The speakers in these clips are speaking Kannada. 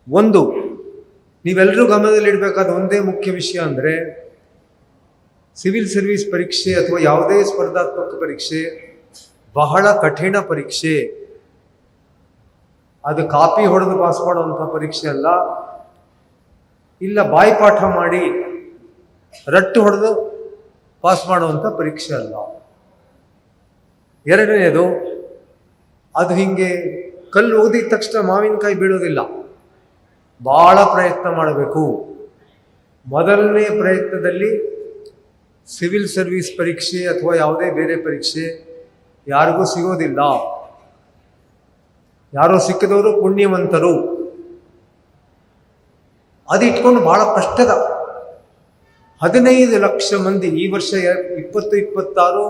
ಒಂದು, ನೀವೆಲ್ಲರೂ ಗಮನದಲ್ಲಿಡಬೇಕಾದ ಒಂದೇ ಮುಖ್ಯ ವಿಷಯ ಅಂದರೆ, ಸಿವಿಲ್ ಸರ್ವಿಸ್ ಪರೀಕ್ಷೆ ಅಥವಾ ಯಾವುದೇ ಸ್ಪರ್ಧಾತ್ಮಕ ಪರೀಕ್ಷೆ ಬಹಳ ಕಠಿಣ ಪರೀಕ್ಷೆ. ಅದು ಕಾಪಿ ಹೊಡೆದು ಪಾಸ್ ಮಾಡುವಂಥ ಪರೀಕ್ಷೆ ಅಲ್ಲ, ಇಲ್ಲ ಬಾಯಿಪಾಠ ಮಾಡಿ ರಟ್ಟು ಹೊಡೆದು ಪಾಸ್ ಮಾಡುವಂಥ ಪರೀಕ್ಷೆ ಅಲ್ಲ. ಎರಡನೇದು, ಅದು ಹಿಂಗೆ ಕಲ್ಲು ಓದಿದ ತಕ್ಷಣ ಮಾವಿನಕಾಯಿ ಬೀಳೋದಿಲ್ಲ, ಬಹಳ ಪ್ರಯತ್ನ ಮಾಡಬೇಕು. ಮೊದಲನೇ ಪ್ರಯತ್ನದಲ್ಲಿ ಸಿವಿಲ್ ಸರ್ವಿಸ್ ಪರೀಕ್ಷೆ ಅಥವಾ ಯಾವುದೇ ಬೇರೆ ಪರೀಕ್ಷೆ ಯಾರಿಗೂ ಸಿಗೋದಿಲ್ಲ. ಯಾರೋ ಸಿಕ್ಕಿದವರು ಪುಣ್ಯವಂತರು. ಅದು ಇಟ್ಕೊಂಡು ಬಹಳ ಕಷ್ಟದ 15 ಲಕ್ಷ ಮಂದಿ ಈ ವರ್ಷ 2026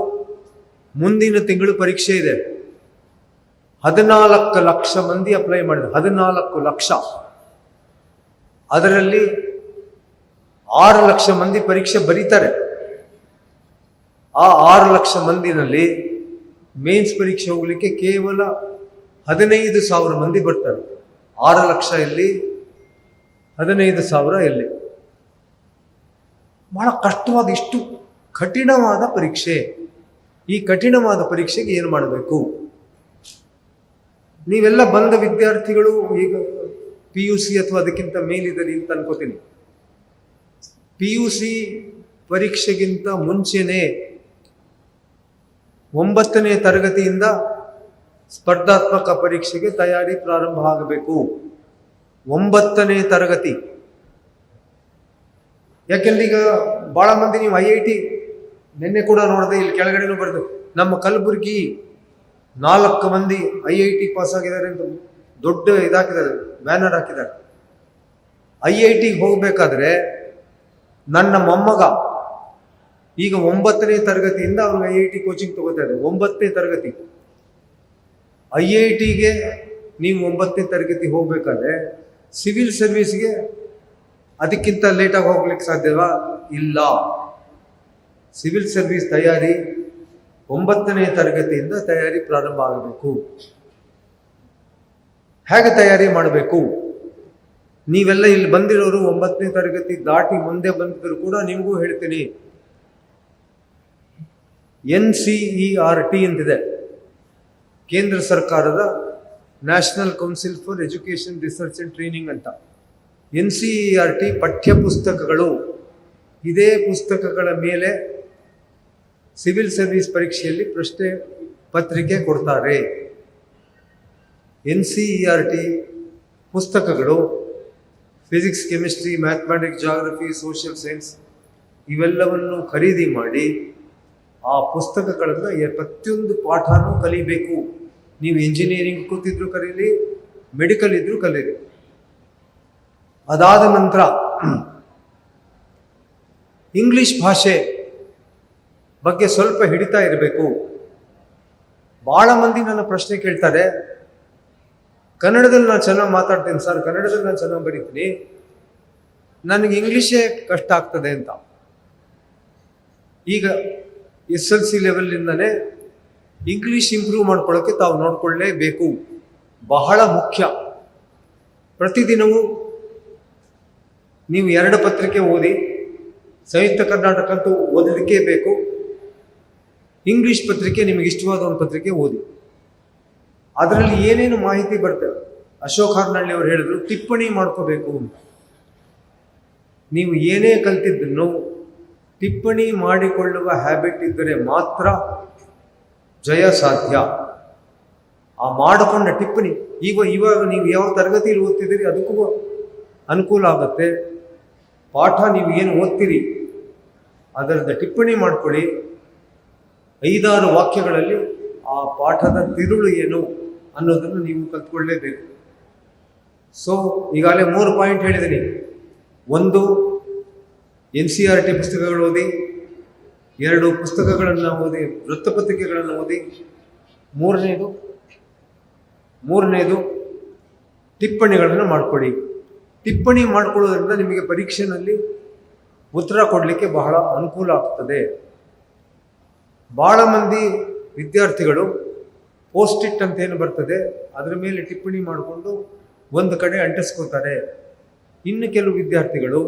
ಮುಂದಿನ ತಿಂಗಳು ಪರೀಕ್ಷೆ ಇದೆ. 14 ಲಕ್ಷ ಮಂದಿ ಅಪ್ಲೈ ಮಾಡಿದ್ರು. 14 ಲಕ್ಷ. ಅದರಲ್ಲಿ 6 ಲಕ್ಷ ಮಂದಿ ಪರೀಕ್ಷೆ ಬರೀತಾರೆ. ಆ 6 ಲಕ್ಷ ಮಂದಿನಲ್ಲಿ ಮೇನ್ಸ್ ಪರೀಕ್ಷೆ ಹೋಗ್ಲಿಕ್ಕೆ ಕೇವಲ 15,000 ಮಂದಿ ಬರ್ತಾರೆ. 6 ಲಕ್ಷ ಎಲ್ಲಿ, 15,000 ಎಲ್ಲಿ? ಬಹಳ ಕಷ್ಟವಾದ, ಇಷ್ಟು ಕಠಿಣವಾದ ಪರೀಕ್ಷೆ. ಈ ಕಠಿಣವಾದ ಪರೀಕ್ಷೆಗೆ ಏನು ಮಾಡಬೇಕು? ನೀವೆಲ್ಲ ಬಂದ ವಿದ್ಯಾರ್ಥಿಗಳು ಈಗ PUC ಅಥವಾ ಅದಕ್ಕಿಂತ ಮೇಲಿದ್ದೀರಿ ಅಂತ ಅನ್ಕೋತೀನಿ. PUC ಪರೀಕ್ಷೆಗಿಂತ ಮುಂಚೆನೇ 9ನೇ ತರಗತಿಯಿಂದ ಸ್ಪರ್ಧಾತ್ಮಕ ಪರೀಕ್ಷೆಗೆ ತಯಾರಿ ಪ್ರಾರಂಭ ಆಗಬೇಕು. 9ನೇ ತರಗತಿ. ಯಾಕೆಂದ್ರೆ ಈಗ ಬಹಳ ಮಂದಿ ನೀವು IIT ನಿನ್ನೆ ಕೂಡ ನೋಡಿದೆ, ಇಲ್ಲಿ ಕೆಳಗಡೆನೂ ಬರೆದು ನಮ್ಮ ಕಲಬುರಗಿ 4 ಮಂದಿ IIT ಪಾಸ್ ಆಗಿದ್ದಾರೆ ಅಂತ ದೊಡ್ಡ ಇದಾಕಿದ್ದಾರೆ, ಬ್ಯಾನರ್ ಹಾಕಿದ್ದಾರೆ. IITಗೆ ಹೋಗ್ಬೇಕಾದ್ರೆ ನನ್ನ ಮೊಮ್ಮಗ ಈಗ 9ನೇ ತರಗತಿಯಿಂದ ಅವ್ರಿಗೆ IIT ಕೋಚಿಂಗ್ ತಗೋತಾ ಇದ್ದಾರೆ. 9ನೇ ತರಗತಿ. IITಗೆ ನೀವು 9ನೇ ತರಗತಿ ಹೋಗ್ಬೇಕಾದ್ರೆ ಸಿವಿಲ್ ಸರ್ವಿಸ್ಗೆ ಅದಕ್ಕಿಂತ ಲೇಟಾಗಿ ಹೋಗ್ಲಿಕ್ಕೆ ಸಾಧ್ಯವಾ? ಇಲ್ಲ. ಸಿವಿಲ್ ಸರ್ವಿಸ್ ತಯಾರಿ 9ನೇ ತರಗತಿಯಿಂದ ತಯಾರಿ ಪ್ರಾರಂಭ ಆಗಬೇಕು. ಹೇಗೆ ತಯಾರಿ ಮಾಡಬೇಕು? ನೀವೆಲ್ಲ ಇಲ್ಲಿ ಬಂದಿರೋರು 9ನೇ ತರಗತಿ ದಾಟಿ ಮುಂದೆ ಬಂದಿದ್ರು ಕೂಡ ನಿಮಗೂ ಹೇಳ್ತೀನಿ. NCERT ಅಂತಿದೆ, ಕೇಂದ್ರ ಸರ್ಕಾರದ National Council for Education Research and Training ಅಂತ. NCERT ಪಠ್ಯ ಪುಸ್ತಕಗಳು. ಇದೇ ಪುಸ್ತಕಗಳ ಮೇಲೆ ಸಿವಿಲ್ ಸರ್ವಿಸ್ ಪರೀಕ್ಷೆಯಲ್ಲಿ ಪ್ರಶ್ನೆ ಪತ್ರಿಕೆ ಕೊಡ್ತಾರೆ. NCERT ಪುಸ್ತಕಗಳು physics, chemistry, mathematics, geography, social science ಇವೆಲ್ಲವನ್ನು ಖರೀದಿ ಮಾಡಿ ಆ ಪುಸ್ತಕಗಳನ್ನು ಪ್ರತಿಯೊಂದು ಪಾಠನೂ ಕಲಿಬೇಕು. ನೀವು ಇಂಜಿನಿಯರಿಂಗ್ ಕೂತಿದ್ರು ಕಲೀರಿ, ಮೆಡಿಕಲ್ ಇದ್ರೂ ಕಲೀರಿ. ಅದಾದ ನಂತರ ಇಂಗ್ಲಿಷ್ ಭಾಷೆ ಬಗ್ಗೆ ಸ್ವಲ್ಪ ಹಿಡಿತಾ ಇರಬೇಕು. ಬಹಳ ಮಂದಿ ನನ್ನ ಪ್ರಶ್ನೆ ಕೇಳ್ತಾರೆ, ಕನ್ನಡದಲ್ಲಿ ನಾನು ಚೆನ್ನಾಗಿ ಮಾತಾಡ್ತೀನಿ ಸರ್, ಕನ್ನಡದಲ್ಲಿ ನಾನು ಚೆನ್ನಾಗಿ ಬರೀತೀನಿ, ನನಗೆ ಇಂಗ್ಲೀಷೇ ಕಷ್ಟ ಆಗ್ತದೆ ಅಂತ. ಈಗ SLC ಲೆವೆಲ್ನಿಂದನೇ ಇಂಗ್ಲೀಷ್ ಇಂಪ್ರೂವ್ ಮಾಡ್ಕೊಳ್ಳೋಕ್ಕೆ ತಾವು ನೋಡ್ಕೊಳ್ಳೇಬೇಕು. ಬಹಳ ಮುಖ್ಯ. ಪ್ರತಿದಿನವೂ ನೀವು 2 ಪತ್ರಿಕೆ ಓದಿ. ಸಂಯುಕ್ತ ಕರ್ನಾಟಕ ಅಂತೂ ಓದಲಿಕ್ಕೇ ಬೇಕು. ಇಂಗ್ಲೀಷ್ ಪತ್ರಿಕೆ ನಿಮಗೆ ಇಷ್ಟವಾದ ಒಂದು ಪತ್ರಿಕೆ ಓದಿ. ಅದರಲ್ಲಿ ಏನೇನು ಮಾಹಿತಿ ಬರ್ತವೆ, ಅಶೋಕ್ ಹಾರ್ನಳ್ಳಿ ಅವರು ಹೇಳಿದ್ರು, ಟಿಪ್ಪಣಿ ಮಾಡ್ಕೋಬೇಕು ಅಂತ. ನೀವು ಏನೇ ಕಲ್ತಿದ್ದನ್ನು ಟಿಪ್ಪಣಿ ಮಾಡಿಕೊಳ್ಳುವ ಹ್ಯಾಬಿಟ್ ಇದ್ದರೆ ಮಾತ್ರ ಜಯ ಸಾಧ್ಯ. ಆ ಮಾಡಿಕೊಂಡ ಟಿಪ್ಪಣಿ ಇವಾಗ ನೀವು ಯಾವ ತರಗತಿಯಲ್ಲಿ ಓದ್ತಿದ್ದೀರಿ ಅದಕ್ಕೂ ಅನುಕೂಲ ಆಗುತ್ತೆ. ಪಾಠ ನೀವು ಏನು ಓದ್ತೀರಿ ಅದರದ ಟಿಪ್ಪಣಿ ಮಾಡ್ಕೊಳ್ಳಿ. 5-6 ವಾಕ್ಯಗಳಲ್ಲಿ ಆ ಪಾಠದ ತಿರುಳು ಏನು ಅನ್ನೋದನ್ನು ನೀವು ಕಲ್ತ್ಕೊಳ್ಳೇಬೇಕು. ಸೊ ಈಗಾಗಲೇ 3 ಪಾಯಿಂಟ್ ಹೇಳಿದ್ದೀನಿ. 1, NCERT ಪುಸ್ತಕಗಳು ಓದಿ. 2, ಪುಸ್ತಕಗಳನ್ನು ಓದಿ, ವೃತ್ತಪತ್ರಿಕೆಗಳನ್ನು ಓದಿ. ಮೂರನೇದು ಟಿಪ್ಪಣಿಗಳನ್ನು ಮಾಡಿಕೊಳ್ಳಿ. ಟಿಪ್ಪಣಿ ಮಾಡಿಕೊಳ್ಳೋದ್ರಿಂದ ನಿಮಗೆ ಪರೀಕ್ಷೆಯಲ್ಲಿ ಉತ್ತರ ಕೊಡಲಿಕ್ಕೆ ಬಹಳ ಅನುಕೂಲ ಆಗ್ತದೆ. ಬಹಳ ಮಂದಿ ವಿದ್ಯಾರ್ಥಿಗಳು ಪೋಸ್ಟ್ ಇಟ್ ಅಂತ ಏನು ಬರ್ತದೆ ಅದರ ಮೇಲೆ ಟಿಪ್ಪಣಿ ಮಾಡಿಕೊಂಡು ಒಂದು ಕಡೆ ಅಂಟಿಸ್ಕೋತಾರೆ. ಇನ್ನು ಕೆಲವು ವಿದ್ಯಾರ್ಥಿಗಳು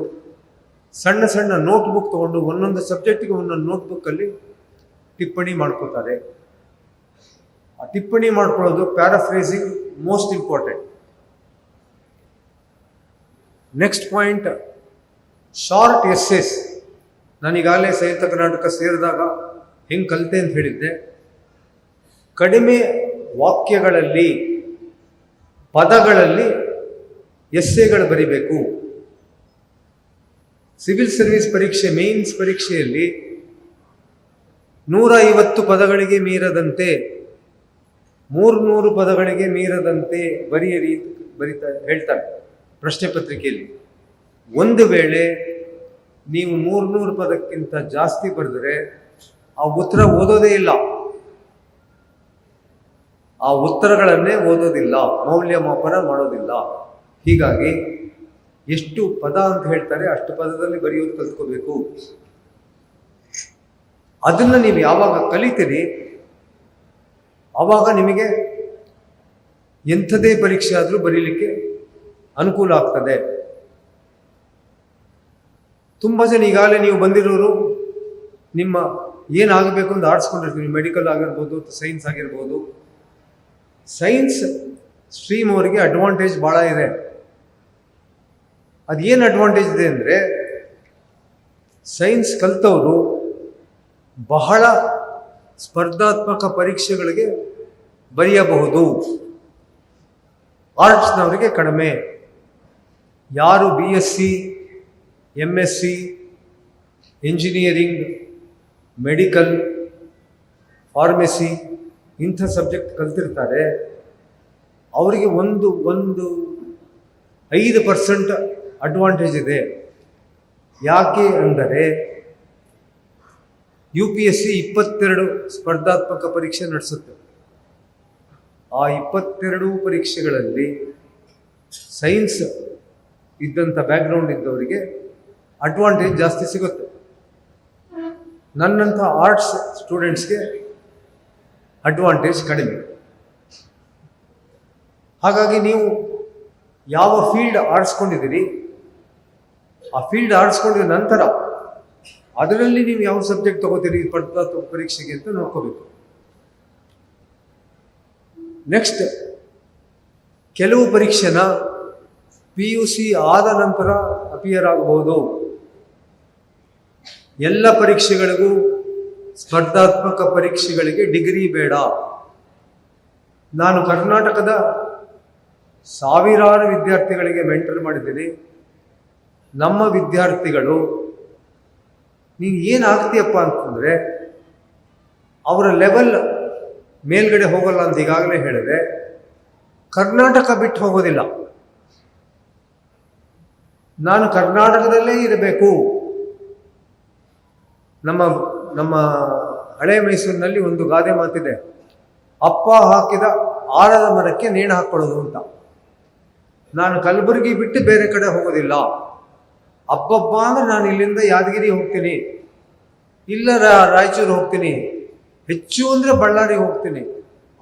ಸಣ್ಣ ಸಣ್ಣ ನೋಟ್ಬುಕ್ ತಗೊಂಡು ಒಂದೊಂದು ಸಬ್ಜೆಕ್ಟಿಗೆ ಒಂದೊಂದು ನೋಟ್ಬುಕ್ಕಲ್ಲಿ ಟಿಪ್ಪಣಿ ಮಾಡ್ಕೋತಾರೆ. ಆ ಟಿಪ್ಪಣಿ ಮಾಡ್ಕೊಳ್ಳೋದು paraphrasing most important. Next point, short essays. ನಾನೀಗಾಗಲೇ ಸಂಯುಕ್ತ ಕರ್ನಾಟಕ ಸೇರಿದಾಗ ಹೆಂಗೆ ಕಲಿತೆ ಅಂತ ಹೇಳಿದ್ದೆ. ಕಡಿಮೆ ವಾಕ್ಯಗಳಲ್ಲಿ, ಪದಗಳಲ್ಲಿ ಎಸ್ಸೆಗಳು ಬರಿಬೇಕು. ಸಿವಿಲ್ ಸರ್ವಿಸ್ ಪರೀಕ್ಷೆ, ಮೇನ್ಸ್ ಪರೀಕ್ಷೆಯಲ್ಲಿ 150 ಪದಗಳಿಗೆ ಮೀರದಂತೆ, 300 ಪದಗಳಿಗೆ ಮೀರದಂತೆ ಬರೆಯಿರಿ ಹೇಳ್ತಾರೆ ಪ್ರಶ್ನೆ ಪತ್ರಿಕೆಯಲ್ಲಿ. ಒಂದು ವೇಳೆ ನೀವು 300 ಪದಕ್ಕಿಂತ ಜಾಸ್ತಿ ಬರೆದರೆ ಆ ಉತ್ತರ ಓದೋದೇ ಇಲ್ಲ, ಆ ಉತ್ತರಗಳನ್ನೇ ಓದೋದಿಲ್ಲ, ಮೌಲ್ಯಮಾಪನ ಮಾಡೋದಿಲ್ಲ. ಹೀಗಾಗಿ ಎಷ್ಟು ಪದ ಅಂತ ಹೇಳ್ತಾರೆ ಅಷ್ಟು ಪದದಲ್ಲಿ ಬರೆಯೋದು ಕಲ್ತ್ಕೋಬೇಕು. ಅದನ್ನು ನೀವು ಯಾವಾಗ ಕಲಿತೀರಿ ಆವಾಗ ನಿಮಗೆ ಎಂಥದೇ ಪರೀಕ್ಷೆ ಆದರೂ ಬರೀಲಿಕ್ಕೆ ಅನುಕೂಲ ಆಗ್ತದೆ. ತುಂಬ ಜನ ಈಗಾಗಲೇ ನೀವು ಬಂದಿರೋರು ನಿಮ್ಮ ಏನಾಗಬೇಕು ಅಂತ ಆರಿಸ್ಕೊಂಡಿರ್ತೀವಿ. ಮೆಡಿಕಲ್ ಆಗಿರ್ಬೋದು, ಸೈನ್ಸ್ ಆಗಿರ್ಬೋದು. ಸೈನ್ಸ್ ಸ್ಟ್ರೀಮ್ ಅವರಿಗೆ ಅಡ್ವಾಂಟೇಜ್ ಭಾಳ ಇದೆ. ಅದೇನು ಅಡ್ವಾಂಟೇಜ್ ಇದೆ ಅಂದರೆ, ಸೈನ್ಸ್ ಕಲಿತವರು ಬಹಳ ಸ್ಪರ್ಧಾತ್ಮಕ ಪರೀಕ್ಷೆಗಳಿಗೆ ಬರೆಯಬಹುದು. ಆರ್ಟ್ಸ್ನವರಿಗೆ ಕಡಿಮೆ. ಯಾರು BSc, MSc, engineering, medical, pharmacy ಇಂಥ ಸಬ್ಜೆಕ್ಟ್ ಕಲ್ತಿರ್ತಾರೆ ಅವರಿಗೆ ಒಂದು 5% ಅಡ್ವಾಂಟೇಜ್ ಇದೆ. ಯಾಕೆ ಅಂದರೆ UPSC 22 ಸ್ಪರ್ಧಾತ್ಮಕ ಪರೀಕ್ಷೆ ನಡೆಸುತ್ತೆ. ಆ 22 ಪರೀಕ್ಷೆಗಳಲ್ಲಿ ಸೈನ್ಸ್ ಇದ್ದಂಥ ಬ್ಯಾಕ್ಗ್ರೌಂಡ್ ಇದ್ದವರಿಗೆ ಅಡ್ವಾಂಟೇಜ್ ಜಾಸ್ತಿ ಸಿಗುತ್ತೆ. ನನ್ನಂಥ ಆರ್ಟ್ಸ್ ಸ್ಟೂಡೆಂಟ್ಸ್ಗೆ ಅಡ್ವಾಂಟೇಜ್ ಕಡಿಮೆ. ಹಾಗಾಗಿ ನೀವು ಯಾವ ಫೀಲ್ಡ್ ಆರಿಸ್ಕೊಂಡಿದ್ದೀರಿ ಆ ಫೀಲ್ಡ್ ಆರಿಸ್ಕೊಂಡಿದ ನಂತರ ಅದರಲ್ಲಿ ನೀವು ಯಾವ ಸಬ್ಜೆಕ್ಟ್ ತಗೋತೀರಿ ಸ್ಪರ್ಧಾತ್ಮಕ ಪರೀಕ್ಷೆಗೆ ಅಂತ ನೋಡ್ಕೋಬೇಕು. ನೆಕ್ಸ್ಟ್, ಕೆಲವು ಪರೀಕ್ಷೆನ PUC ಆದ ನಂತರ ಅಪಿಯರ್ ಆಗಬಹುದು. ಎಲ್ಲ ಪರೀಕ್ಷೆಗಳಿಗೂ, ಸ್ಪರ್ಧಾತ್ಮಕ ಪರೀಕ್ಷೆಗಳಿಗೆ ಡಿಗ್ರಿ ಬೇಡ. ನಾನು ಕರ್ನಾಟಕದ ಸಾವಿರಾರು ವಿದ್ಯಾರ್ಥಿಗಳಿಗೆ ಮೆಂಟರ್ ಮಾಡಿದ್ದೀನಿ. ನಮ್ಮ ವಿದ್ಯಾರ್ಥಿಗಳು ನೀನು ಏನಾಗ್ತೀಯಪ್ಪ ಅಂತಂದರೆ ಅವರ ಲೆವೆಲ್ ಮೇಲ್ಗಡೆ ಹೋಗಲ್ಲ ಅಂತ ಈಗಾಗಲೇ ಹೇಳಿದೆ. ಕರ್ನಾಟಕ ಬಿಟ್ಟು ಹೋಗೋದಿಲ್ಲ. ನಾನು ಕರ್ನಾಟಕದಲ್ಲೇ ಇರಬೇಕು. ನಮ್ಮ ಹಳೆ ಮೈಸೂರಿನಲ್ಲಿ ಒಂದು ಗಾದೆ ಮಾತಿದೆ, ಅಪ್ಪ ಹಾಕಿದ ಆಲದ ಮರಕ್ಕೆ ನೇಣು ಹಾಕ್ಕೊಳ್ಳೋದು ಅಂತ. ನಾನು ಕಲಬುರಗಿ ಬಿಟ್ಟು ಬೇರೆ ಕಡೆ ಹೋಗೋದಿಲ್ಲ. ಅಬ್ಬಬ್ಬ ಅಂದರೆ ನಾನು ಇಲ್ಲಿಂದ ಯಾದಗಿರಿ ಹೋಗ್ತೀನಿ, ಇಲ್ಲ ರಾಯಚೂರು ಹೋಗ್ತೀನಿ, ಹೆಚ್ಚು ಅಂದರೆ ಬಳ್ಳಾರಿಗೆ ಹೋಗ್ತೀನಿ,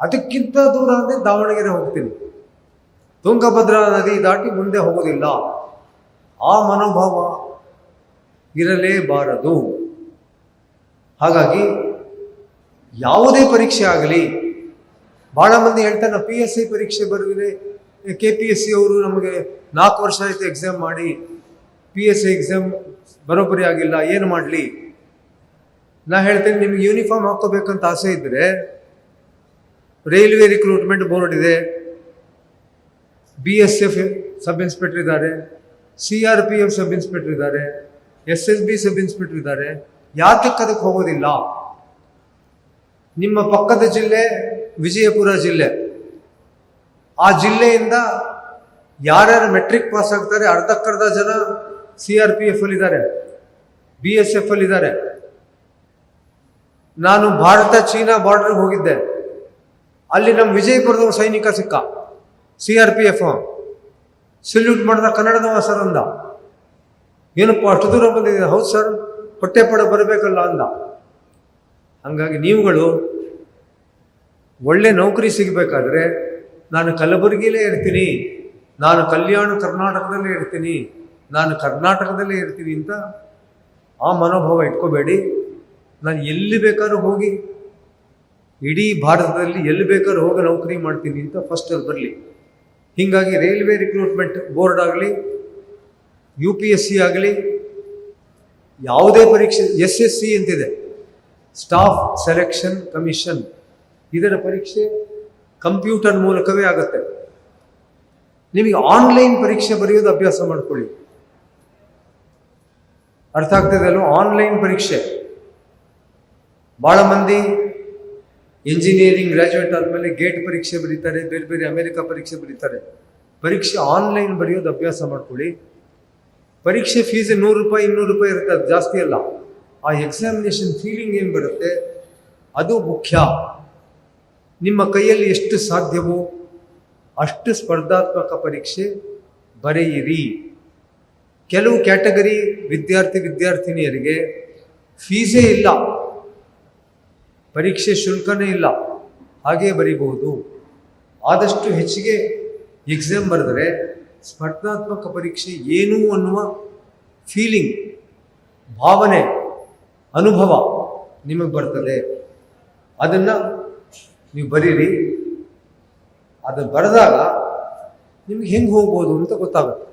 ಅದಕ್ಕಿಂತ ದೂರ ಅಂದರೆ ದಾವಣಗೆರೆ ಹೋಗ್ತೀನಿ. ತುಂಗಭದ್ರಾ ನದಿ ದಾಟಿ ಮುಂದೆ ಹೋಗೋದಿಲ್ಲ. ಆ ಮನೋಭಾವ ಇರಲೇಬಾರದು. ಹಾಗಾಗಿ ಯಾವುದೇ ಪರೀಕ್ಷೆ ಆಗಲಿ, ಭಾಳ ಮಂದಿ ಹೇಳ್ತಾರೆ ನಾವು PSI ಪರೀಕ್ಷೆ ಬರೆದಿದೆ, KPSC ಅವರು ನಮಗೆ 4 ವರ್ಷ ಆಯಿತು ಎಕ್ಸಾಮ್ ಮಾಡಿ, PSI ಎಕ್ಸಾಮ್ ಬರೋಬ್ಬರಿ ಆಗಿಲ್ಲ, ಏನು ಮಾಡಲಿ? ನಾ ಹೇಳ್ತೇನೆ, ನಿಮ್ಗೆ ಯೂನಿಫಾರ್ಮ್ ಹಾಕೋಬೇಕಂತ ಆಸೆ ಇದ್ದರೆ ರೈಲ್ವೆ ರಿಕ್ರೂಟ್ಮೆಂಟ್ ಬೋರ್ಡ್ ಇದೆ, BSF ಸಬ್ ಇನ್ಸ್ಪೆಕ್ಟರ್ ಇದ್ದಾರೆ, CRPF ಸಬ್ ಇನ್ಸ್ಪೆಕ್ಟರ್ ಇದ್ದಾರೆ, SSB ಸಬ್ ಇನ್ಸ್ಪೆಕ್ಟರ್ ಇದ್ದಾರೆ. ಯಾತಕ್ಕೆ ಅದಕ್ಕೆ ಹೋಗೋದಿಲ್ಲ? ನಿಮ್ಮ ಪಕ್ಕದ ಜಿಲ್ಲೆ ವಿಜಯಪುರ ಜಿಲ್ಲೆ. ಆ ಜಿಲ್ಲೆಯಿಂದ ಯಾರ್ಯಾರು ಮೆಟ್ರಿಕ್ ಪಾಸ್ ಆಗ್ತಾರೆ ಅರ್ಧಕ್ಕರ್ಧ ಜನ CRPF ಅಲ್ಲಿದ್ದಾರೆ, BSF ಅಲ್ಲಿದ್ದಾರೆ. ನಾನು ಭಾರತ ಚೀನಾ ಬಾರ್ಡರ್ಗೆ ಹೋಗಿದ್ದೆ. ಅಲ್ಲಿ ನಮ್ಮ ವಿಜಯಪುರದ ಸೈನಿಕ ಸಿಕ್ಕ, CRPF. ಸಲ್ಯೂಟ್ ಮಾಡಿದ, ಕನ್ನಡದವ ಸರ್ ಅಂದ. ಏನಪ್ಪ ಅಷ್ಟು ದೂರ ಬಂದಿದೆ? ಹೌದು ಸರ್, ಹೊಟ್ಟೆ ಪಡ ಬರಬೇಕಲ್ಲ ಅಂದ. ಹಾಗಾಗಿ ನೀವುಗಳು ಒಳ್ಳೆ ನೌಕರಿ ಸಿಗಬೇಕಾದ್ರೆ ನಾನು ಕಲಬುರಗಿಲೇ ಇರ್ತೀನಿ, ನಾನು ಕಲ್ಯಾಣ ಕರ್ನಾಟಕದಲ್ಲೇ ಇರ್ತೀನಿ, ನಾನು ಕರ್ನಾಟಕದಲ್ಲೇ ಇರ್ತೀನಿ ಅಂತ ಆ ಮನೋಭಾವ ಇಟ್ಕೋಬೇಡಿ. ನಾನು ಎಲ್ಲಿ ಬೇಕಾದ್ರೂ ಹೋಗಿ, ಇಡೀ ಭಾರತದಲ್ಲಿ ಎಲ್ಲಿ ಬೇಕಾದ್ರೂ ಹೋಗಿ ನೌಕರಿ ಮಾಡ್ತೀನಿ ಅಂತ ಫಸ್ಟಲ್ಲಿ ಬರಲಿ. ಹೀಗಾಗಿ ರೈಲ್ವೆ ರಿಕ್ರೂಟ್ಮೆಂಟ್ ಬೋರ್ಡ್ ಆಗಲಿ, UPSC ಆಗಲಿ, ಯಾವುದೇ ಪರೀಕ್ಷೆ, SSC ಅಂತಿದೆ, ಸ್ಟಾಫ್ ಸೆಲೆಕ್ಷನ್ ಕಮಿಷನ್, ಇದರ ಪರೀಕ್ಷೆ ಕಂಪ್ಯೂಟರ್ ಮೂಲಕವೇ ಆಗುತ್ತೆ. ನಿಮಗೆ ಆನ್ಲೈನ್ ಪರೀಕ್ಷೆ ಬರೆಯೋದು ಅಭ್ಯಾಸ ಮಾಡ್ಕೊಳ್ಳಿ. ಅರ್ಥ ಆಗ್ತದೆ ಅಲ್ವ? ಆನ್ಲೈನ್ ಪರೀಕ್ಷೆ. ಭಾಳ ಮಂದಿ ಇಂಜಿನಿಯರಿಂಗ್ ಗ್ರಾಜ್ಯುಯೇಟ್ ಆದಮೇಲೆ ಗೇಟ್ ಪರೀಕ್ಷೆ ಬರೀತಾರೆ, ಬೇರೆ ಬೇರೆ ಅಮೆರಿಕ ಪರೀಕ್ಷೆ ಬರೀತಾರೆ. ಪರೀಕ್ಷೆ ಆನ್ಲೈನ್ ಬರೆಯೋದು ಅಭ್ಯಾಸ ಮಾಡ್ಕೊಳ್ಳಿ. ಪರೀಕ್ಷೆ ಫೀಸ್ 100 ರೂಪಾಯಿ 200 ರೂಪಾಯಿ ಇರುತ್ತೆ, ಅದು ಜಾಸ್ತಿ ಅಲ್ಲ. ಆ ಎಕ್ಸಾಮಿನೇಷನ್ ಫೀಲಿಂಗ್ ಏನು ಬರುತ್ತೆ ಅದು ಮುಖ್ಯ. ನಿಮ್ಮ ಕೈಯಲ್ಲಿ ಎಷ್ಟು ಸಾಧ್ಯವೋ ಅಷ್ಟು ಸ್ಪರ್ಧಾತ್ಮಕ ಪರೀಕ್ಷೆ ಬರೆಯಿರಿ. ಕೆಲವು ಕ್ಯಾಟಗರಿ ವಿದ್ಯಾರ್ಥಿನಿಯರಿಗೆ ಫೀಸೇ ಇಲ್ಲ, ಪರೀಕ್ಷೆ ಶುಲ್ಕನೇ ಇಲ್ಲ, ಹಾಗೇ ಬರೀಬಹುದು. ಆದಷ್ಟು ಹೆಚ್ಚಿಗೆ ಎಕ್ಸಾಮ್ ಬರೆದರೆ ಸ್ಪರ್ಧಾತ್ಮಕ ಪರೀಕ್ಷೆ ಏನು ಅನ್ನುವ ಫೀಲಿಂಗ್, ಭಾವನೆ, ಅನುಭವ ನಿಮಗೆ ಬರ್ತದೆ. ಅದನ್ನು ನೀವು ಬರೀರಿ. ಅದನ್ನು ಬರೆದಾಗ ನಿಮ್ಗೆ ಹೆಂಗೆ ಹೋಗ್ಬೋದು ಅಂತ ಗೊತ್ತಾಗುತ್ತೆ.